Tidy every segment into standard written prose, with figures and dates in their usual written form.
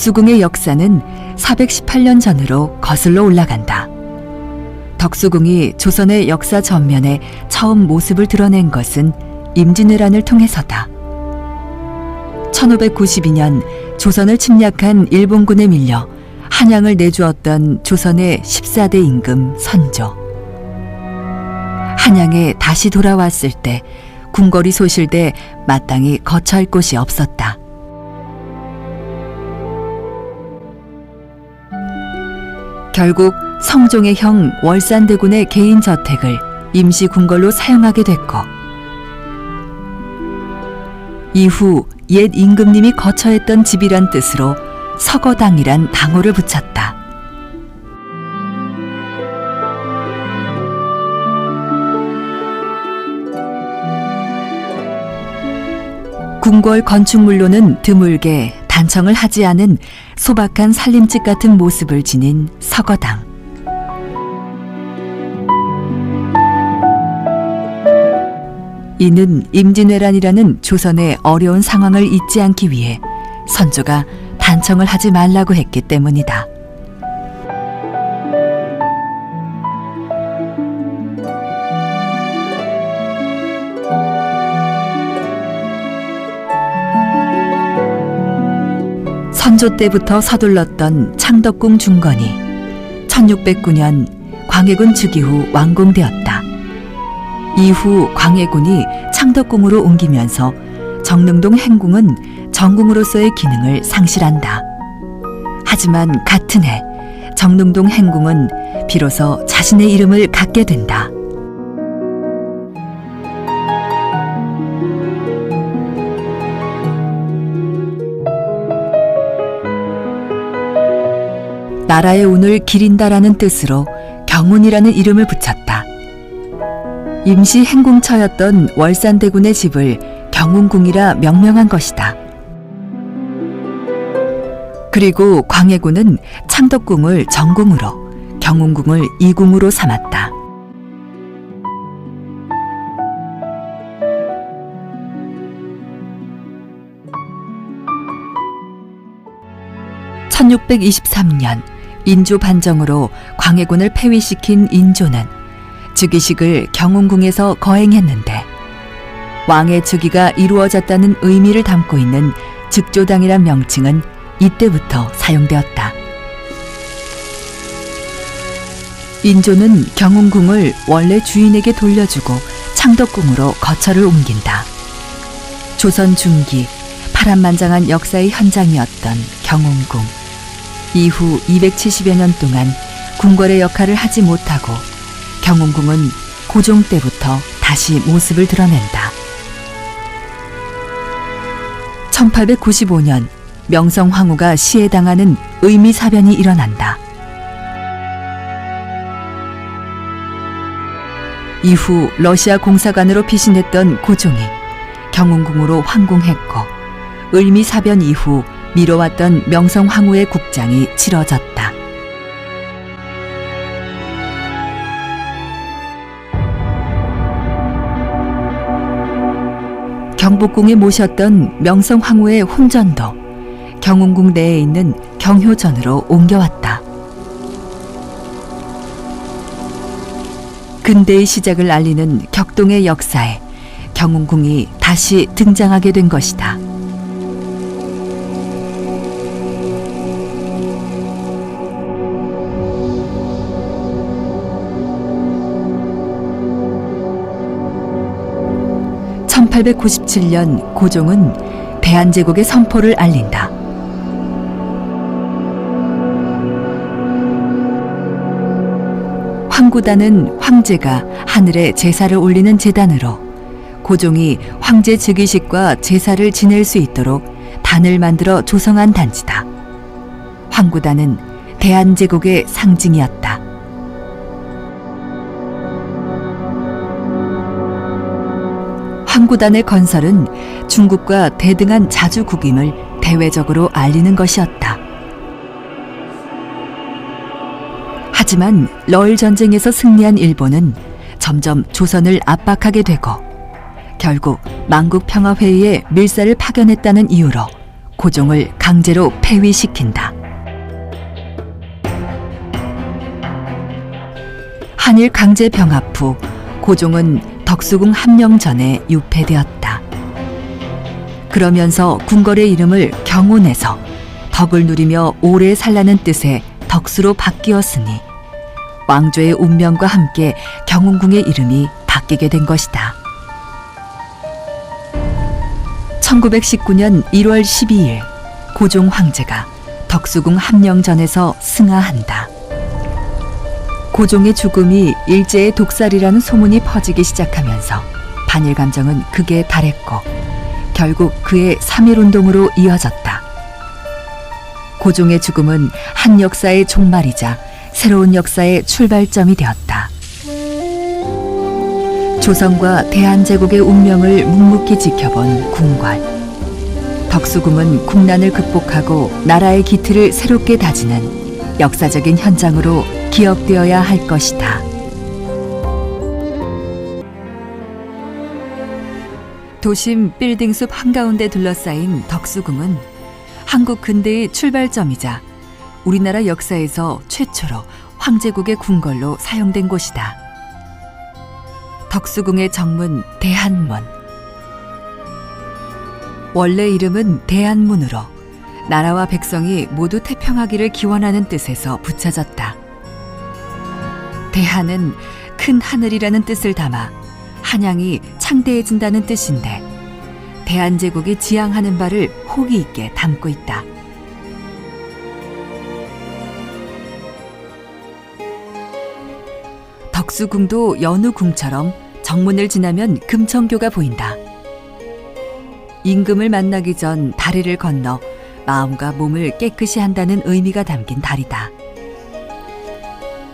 덕수궁의 역사는 418년 전으로 거슬러 올라간다. 덕수궁이 조선의 역사 전면에 처음 모습을 드러낸 것은 임진왜란을 통해서다. 1592년 조선을 침략한 일본군에 밀려 한양을 내주었던 조선의 14대 임금 선조. 한양에 다시 돌아왔을 때 궁궐이 소실돼 마땅히 거처할 곳이 없었다. 결국 성종의 형 월산대군의 개인 저택을 임시 궁궐로 사용하게 됐고, 이후 옛 임금님이 거처했던 집이란 뜻으로 서거당이란 당호를 붙였다. 궁궐 건축물로는 드물게 단청을 하지 않은 소박한 살림집 같은 모습을 지닌 서거당. 이는 임진왜란이라는 조선의 어려운 상황을 잊지 않기 위해 선조가 단청을 하지 말라고 했기 때문이다. 선조 때부터 서둘렀던 창덕궁 중건이 1609년 광해군 즉위 후 완공되었다. 이후 광해군이 창덕궁으로 옮기면서 정릉동 행궁은 정궁으로서의 기능을 상실한다. 하지만 같은 해 정릉동 행궁은 비로소 자신의 이름을 갖게 된다. 나라의 운을 기린다라는 뜻으로 경운이라는 이름을 붙였다. 임시 행궁처였던 월산대군의 집을 경운궁이라 명명한 것이다. 그리고 광해군은 창덕궁을 정궁으로, 경운궁을 이궁으로 삼았다. (1623년) 인조 반정으로 광해군을 폐위시킨 인조는 즉위식을 경운궁에서 거행했는데, 왕의 즉위가 이루어졌다는 의미를 담고 있는 즉조당이란 명칭은 이때부터 사용되었다. 인조는 경운궁을 원래 주인에게 돌려주고 창덕궁으로 거처를 옮긴다. 조선 중기 파란만장한 역사의 현장이었던 경운궁. 이후 270여 년 동안 궁궐의 역할을 하지 못하고 경운궁은 고종 때부터 다시 모습을 드러낸다. 1895년 명성황후가 시해당하는 의미사변이 일어난다. 이후 러시아 공사관으로 피신했던 고종이 경운궁으로 황궁했고, 의미사변 이후 미뤄왔던 명성황후의 국장이 치러졌다. 경복궁에 모셨던 명성황후의 혼전도 경운궁 내에 있는 경효전으로 옮겨왔다. 근대의 시작을 알리는 격동의 역사에 경운궁이 다시 등장하게 된 것이다. (1897년) 고종은 대한제국의 선포를 알린다. 황구단은 황제가 하늘에 제사를 올리는 제단으로, 고종이 황제 즉위식과 제사를 지낼 수 있도록 단을 만들어 조성한 단지다. 황구단은 대한제국의 상징이었다. 황구단의 건설은 중국과 대등한 자주국임을 대외적으로 알리는 것이었다. 하지만 러일 전쟁에서 승리한 일본은 점점 조선을 압박하게 되고, 결국 만국평화회의에 밀사를 파견했다는 이유로 고종을 강제로 폐위시킨다. 한일 강제 병합 후 고종은 덕수궁 함령 전에 유폐되었다. 그러면서 궁궐의 이름을 경운에서 덕을 누리며 오래 살라는 뜻의 덕수로 바뀌었으니 왕조의 운명과 함께 경운궁의 이름이 바뀌게 된 것이다. 1919년 1월 12일 고종 황제가 덕수궁 함령전에서 승하한다. 고종의 죽음이 일제의 독살이라는 소문이 퍼지기 시작하면서 반일 감정은 극에 달했고 결국 그의 3.1운동으로 이어졌다. 고종의 죽음은 한 역사의 종말이자 새로운 역사의 출발점이 되었다. 조선과 대한제국의 운명을 묵묵히 지켜본 궁궐. 덕수궁은 국난을 극복하고 나라의 기틀을 새롭게 다지는 역사적인 현장으로 기억되어야 할 것이다. 도심 빌딩숲 한가운데 둘러싸인 덕수궁은 한국 근대의 출발점이자 우리나라 역사에서 최초로 황제국의 궁궐로 사용된 곳이다. 덕수궁의 정문 대한문. 원래 이름은 대한문으로 나라와 백성이 모두 태평하기를 기원하는 뜻에서 붙여졌다. 대한은 큰 하늘이라는 뜻을 담아 한양이 창대해진다는 뜻인데 대한제국이 지향하는 바를 호기 있게 담고 있다. 덕수궁도 여느 궁처럼 정문을 지나면 금천교가 보인다. 임금을 만나기 전 다리를 건너 마음과 몸을 깨끗이 한다는 의미가 담긴 다리다.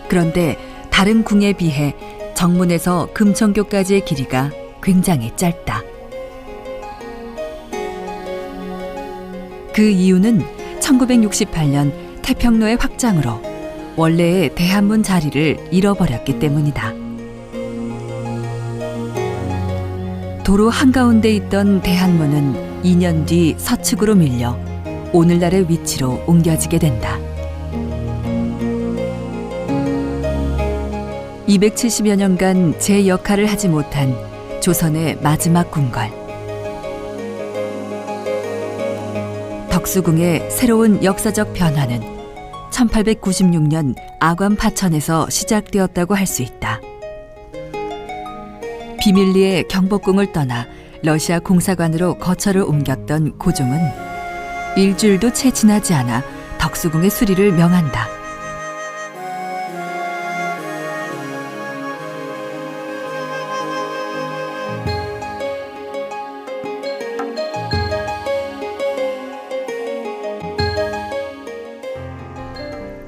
그런데 다른 궁에 비해 정문에서 금천교까지의 길이가 굉장히 짧다. 그 이유는 1968년 태평로의 확장으로 원래의 대한문 자리를 잃어버렸기 때문이다. 도로 한가운데 있던 대한문은 2년 뒤 서측으로 밀려 오늘날의 위치로 옮겨지게 된다. 270여 년간 제 역할을 하지 못한 조선의 마지막 궁궐. 덕수궁의 새로운 역사적 변화는 1896년 아관 파천에서 시작되었다고 할 수 있다. 비밀리에 경복궁을 떠나 러시아 공사관으로 거처를 옮겼던 고종은 일주일도 채 지나지 않아 덕수궁의 수리를 명한다.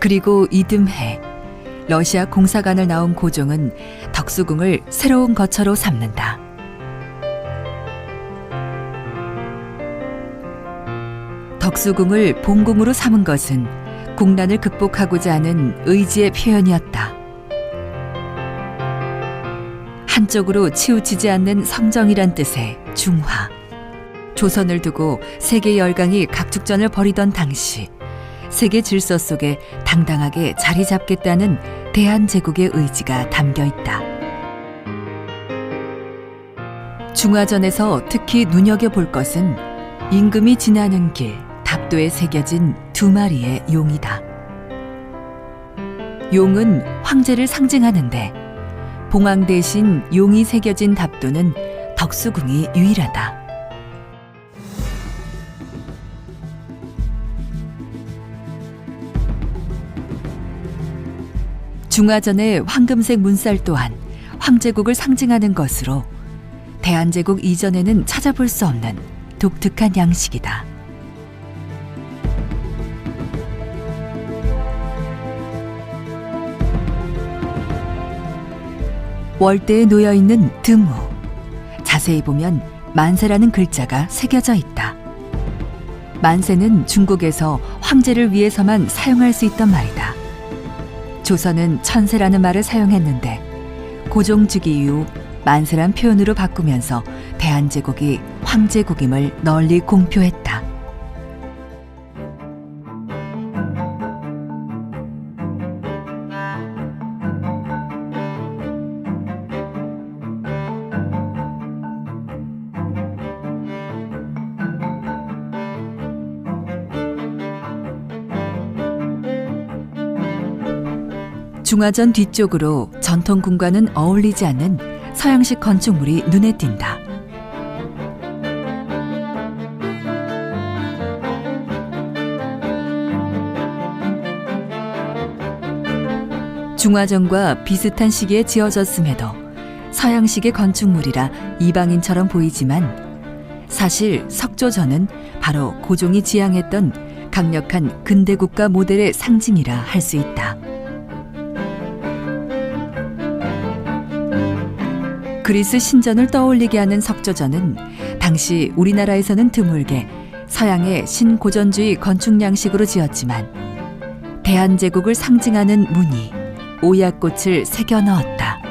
그리고 이듬해 러시아 공사관을 나온 고종은 덕수궁을 새로운 거처로 삼는다. 덕수궁을 본궁으로 삼은 것은 국난을 극복하고자 하는 의지의 표현이었다. 한쪽으로 치우치지 않는 성정이란 뜻의 중화. 조선을 두고 세계 열강이 각축전을 벌이던 당시 세계 질서 속에 당당하게 자리 잡겠다는 대한제국의 의지가 담겨 있다. 중화전에서 특히 눈여겨볼 것은 임금이 지나는 길 답도에 새겨진 2마리의 용이다. 용은 황제를 상징하는데 봉황 대신 용이 새겨진 답도는 덕수궁이 유일하다. 중화전의 황금색 문살 또한 황제국을 상징하는 것으로 대한제국 이전에는 찾아볼 수 없는 독특한 양식이다. 월대에 놓여있는 드무. 자세히 보면 만세라는 글자가 새겨져 있다. 만세는 중국에서 황제를 위해서만 사용할 수 있단 말이다. 조선은 천세라는 말을 사용했는데 고종즉위 이후 만세란 표현으로 바꾸면서 대한제국이 황제국임을 널리 공표했다. 중화전 뒤쪽으로 전통궁과는 어울리지 않는 서양식 건축물이 눈에 띈다. 중화전과 비슷한 시기에 지어졌음에도 서양식의 건축물이라 이방인처럼 보이지만 사실 석조전은 바로 고종이 지향했던 강력한 근대국가 모델의 상징이라 할 수 있다. 그리스 신전을 떠올리게 하는 석조전은 당시 우리나라에서는 드물게 서양의 신고전주의 건축 양식으로 지었지만 대한제국을 상징하는 무늬, 오약꽃을 새겨 넣었다.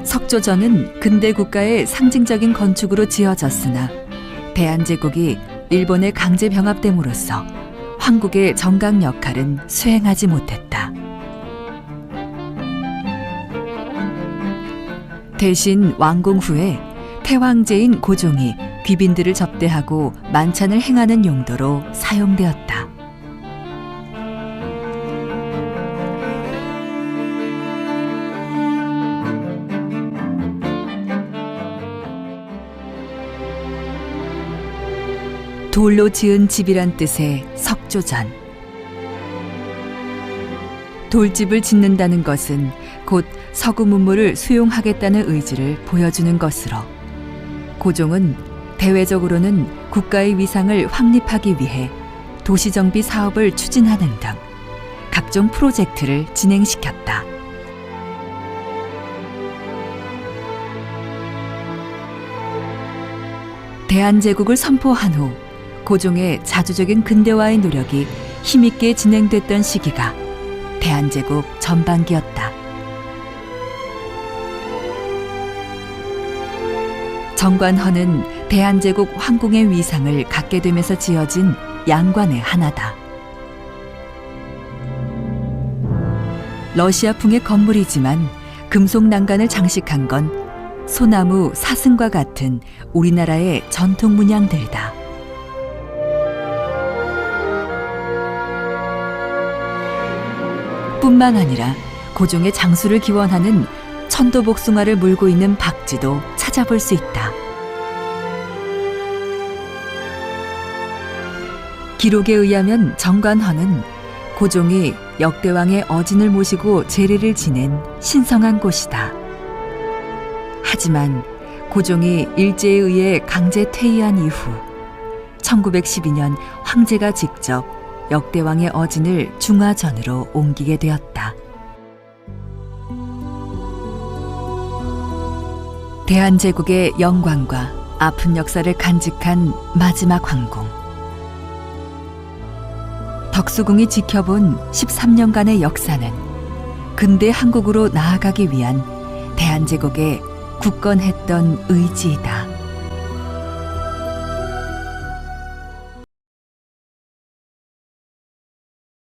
석조전은 근대 국가의 상징적인 건축으로 지어졌으나 대한제국이 일본의 강제 병합됨으로써 황국의 정강 역할은 수행하지 못했다. 대신 완공 후에 태왕제인 고종이 귀빈들을 접대하고 만찬을 행하는 용도로 사용되었다. 돌로 지은 집이란 뜻의 석조전. 돌집을 짓는다는 것은 곧 서구 문물을 수용하겠다는 의지를 보여주는 것으로 고종은 대외적으로는 국가의 위상을 확립하기 위해 도시정비 사업을 추진하는 등 각종 프로젝트를 진행시켰다. 대한제국을 선포한 후 고종의 자주적인 근대화의 노력이 힘있게 진행됐던 시기가 대한제국 전반기였다. 정관헌은 대한제국 황궁의 위상을 갖게 되면서 지어진 양관의 하나다. 러시아풍의 건물이지만 금속 난간을 장식한 건 소나무 사슴과 같은 우리나라의 전통 문양들이다. 뿐만 아니라 고종의 장수를 기원하는 천도복숭아를 물고 있는 박쥐도 찾아볼 수 있다. 기록에 의하면 정관헌은 고종이 역대왕의 어진을 모시고 제례를 지낸 신성한 곳이다. 하지만 고종이 일제에 의해 강제 퇴위한 이후 1912년 황제가 직접 역대왕의 어진을 중화전으로 옮기게 되었다. 대한제국의 영광과 아픈 역사를 간직한 마지막 황궁. 덕수궁이 지켜본 13년간의 역사는 근대 한국으로 나아가기 위한 대한제국의 굳건했던 의지이다.